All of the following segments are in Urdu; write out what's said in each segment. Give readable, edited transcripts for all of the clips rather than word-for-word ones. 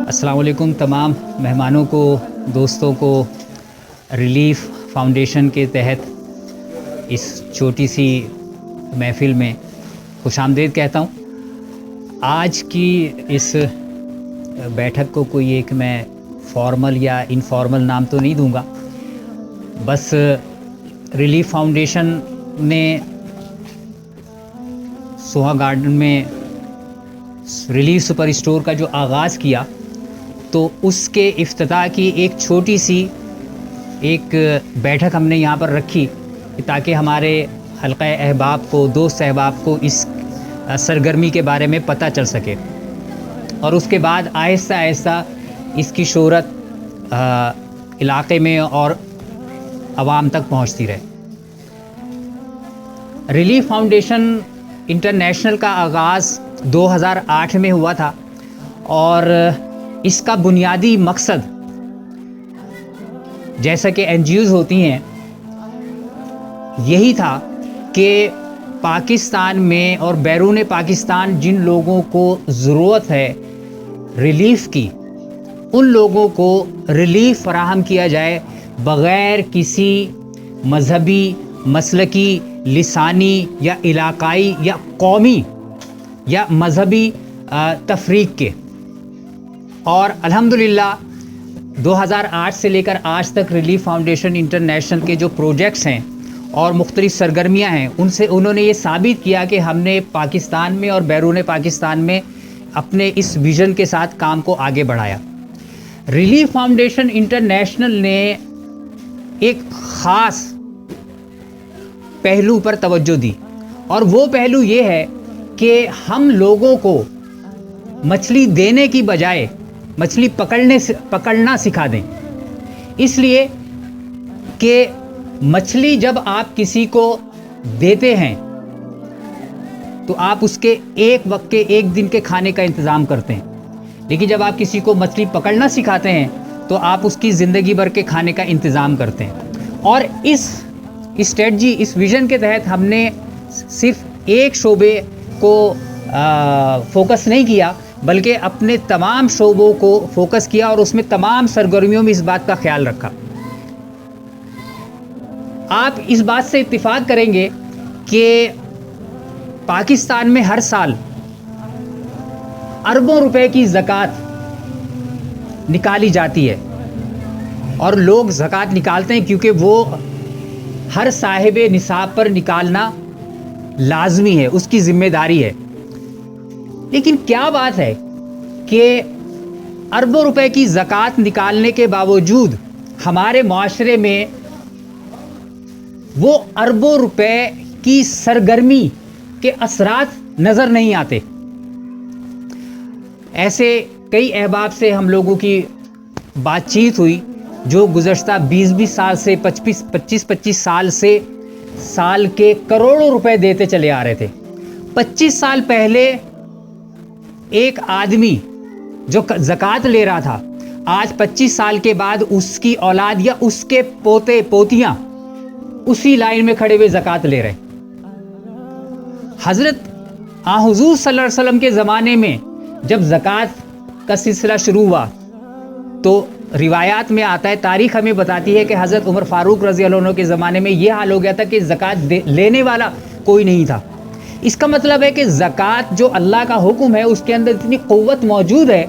السلام علیکم تمام مہمانوں کو، دوستوں کو ریلیف فاؤنڈیشن کے تحت اس چھوٹی سی محفل میں خوش آمدید کہتا ہوں۔ آج کی اس بیٹھک کو کوئی ایک میں فارمل یا انفارمل نام تو نہیں دوں گا، بس ریلیف فاؤنڈیشن نے سوہا گارڈن میں ریلیف سپر اسٹور کا جو آغاز کیا تو اس کے افتتاح کی ایک چھوٹی سی ایک بیٹھک ہم نے یہاں پر رکھی تاکہ ہمارے حلقہ احباب کو، دوست احباب کو اس سرگرمی کے بارے میں پتہ چل سکے، اور اس کے بعد آہستہ آہستہ اس کی شہرت علاقے میں اور عوام تک پہنچتی رہے۔ ریلیف فاؤنڈیشن انٹرنیشنل کا آغاز 2008 میں ہوا تھا، اور اس کا بنیادی مقصد، جیسا کہ این جی اوز ہوتی ہیں، یہی تھا کہ پاکستان میں اور بیرون پاکستان جن لوگوں کو ضرورت ہے ریلیف کی، ان لوگوں کو ریلیف فراہم کیا جائے بغیر کسی مذہبی، مسلکی، لسانی یا علاقائی یا قومی یا مذہبی تفریق کے۔ اور الحمدللہ 2008 سے لے کر آج تک ریلیف فاؤنڈیشن انٹرنیشنل کے جو پروجیکٹس ہیں اور مختلف سرگرمیاں ہیں، ان سے انہوں نے یہ ثابت کیا کہ ہم نے پاکستان میں اور بیرون پاکستان میں اپنے اس ویژن کے ساتھ کام کو آگے بڑھایا۔ ریلیف فاؤنڈیشن انٹرنیشنل نے ایک خاص پہلو پر توجہ دی، اور وہ پہلو یہ ہے کہ ہم لوگوں کو مچھلی دینے کی بجائے مچھلی پکڑنا سکھا دیں، اس لیے کہ مچھلی جب آپ کسی کو دیتے ہیں تو آپ اس کے ایک وقت کے، ایک دن کے کھانے کا انتظام کرتے ہیں، لیکن جب آپ کسی کو مچھلی پکڑنا سکھاتے ہیں تو آپ اس کی زندگی بھر کے کھانے کا انتظام کرتے ہیں۔ اور اس اسٹریٹجی، اس ویژن کے تحت ہم نے صرف ایک شعبے کو فوکس نہیں کیا، بلکہ اپنے تمام شعبوں کو فوکس کیا، اور اس میں تمام سرگرمیوں میں اس بات کا خیال رکھا۔ آپ اس بات سے اتفاق کریں گے کہ پاکستان میں ہر سال اربوں روپے کی زکوٰۃ نکالی جاتی ہے، اور لوگ زکوٰۃ نکالتے ہیں کیونکہ وہ ہر صاحب نصاب پر نکالنا لازمی ہے، اس کی ذمہ داری ہے۔ لیکن کیا بات ہے کہ اربوں روپے کی زکوٰۃ نکالنے کے باوجود ہمارے معاشرے میں وہ اربوں روپے کی سرگرمی کے اثرات نظر نہیں آتے۔ ایسے کئی احباب سے ہم لوگوں کی بات چیت ہوئی جو گزشتہ 20 سال سے 25 سال سے سال کے کروڑوں روپے دیتے چلے آ رہے تھے۔ 25 سال پہلے ایک آدمی جو زکوٰۃ لے رہا تھا، آج 25 سال کے بعد اس کی اولاد یا اس کے پوتے پوتیاں اسی لائن میں کھڑے ہوئے زکوٰۃ لے رہے۔ حضرت حضور صلی اللہ علیہ وسلم کے زمانے میں جب زکوٰۃ کا سلسلہ شروع ہوا تو روایات میں آتا ہے، تاریخ ہمیں بتاتی ہے کہ حضرت عمر فاروق رضی اللہ عنہ کے زمانے میں یہ حال ہو گیا تھا کہ زکوٰۃ لینے والا کوئی نہیں تھا۔ اس کا مطلب ہے کہ زکوٰۃ جو اللہ کا حکم ہے، اس کے اندر اتنی قوت موجود ہے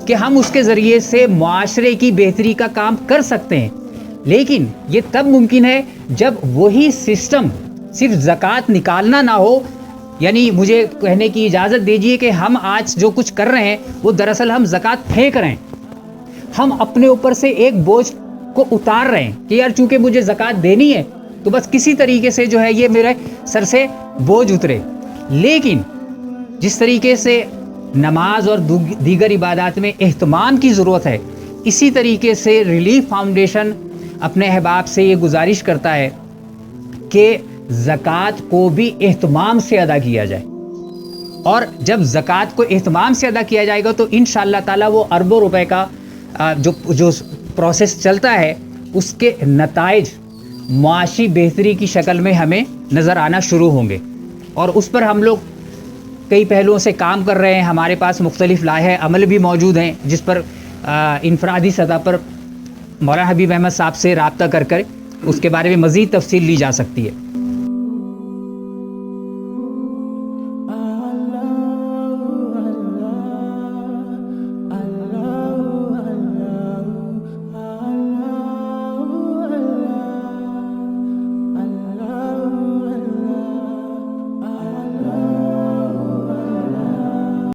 کہ ہم اس کے ذریعے سے معاشرے کی بہتری کا کام کر سکتے ہیں۔ لیکن یہ تب ممکن ہے جب وہی سسٹم صرف زکوٰۃ نکالنا نہ ہو۔ یعنی مجھے کہنے کی اجازت دیجیے کہ ہم آج جو کچھ کر رہے ہیں وہ دراصل ہم زکوٰۃ پھینک رہے ہیں، ہم اپنے اوپر سے ایک بوجھ کو اتار رہے ہیں کہ یار چونکہ مجھے زکوٰۃ دینی ہے تو بس کسی طریقے سے جو ہے یہ میرے سر سے بوجھ اترے۔ لیکن جس طریقے سے نماز اور دیگر عبادات میں اہتمام کی ضرورت ہے، اسی طریقے سے ریلیف فاؤنڈیشن اپنے احباب سے یہ گزارش کرتا ہے کہ زکوٰۃ کو بھی اہتمام سے ادا کیا جائے، اور جب زکوٰۃ کو اہتمام سے ادا کیا جائے گا تو انشاءاللہ تعالیٰ وہ اربوں روپے کا جو پروسیس چلتا ہے، اس کے نتائج معاشی بہتری کی شکل میں ہمیں نظر آنا شروع ہوں گے، اور اس پر ہم لوگ کئی پہلوؤں سے کام کر رہے ہیں۔ ہمارے پاس مختلف لائحہ عمل بھی موجود ہیں جس پر انفرادی سطح پر مولانا حبیب احمد صاحب سے رابطہ کر کر اس کے بارے میں مزید تفصیل لی جا سکتی ہے.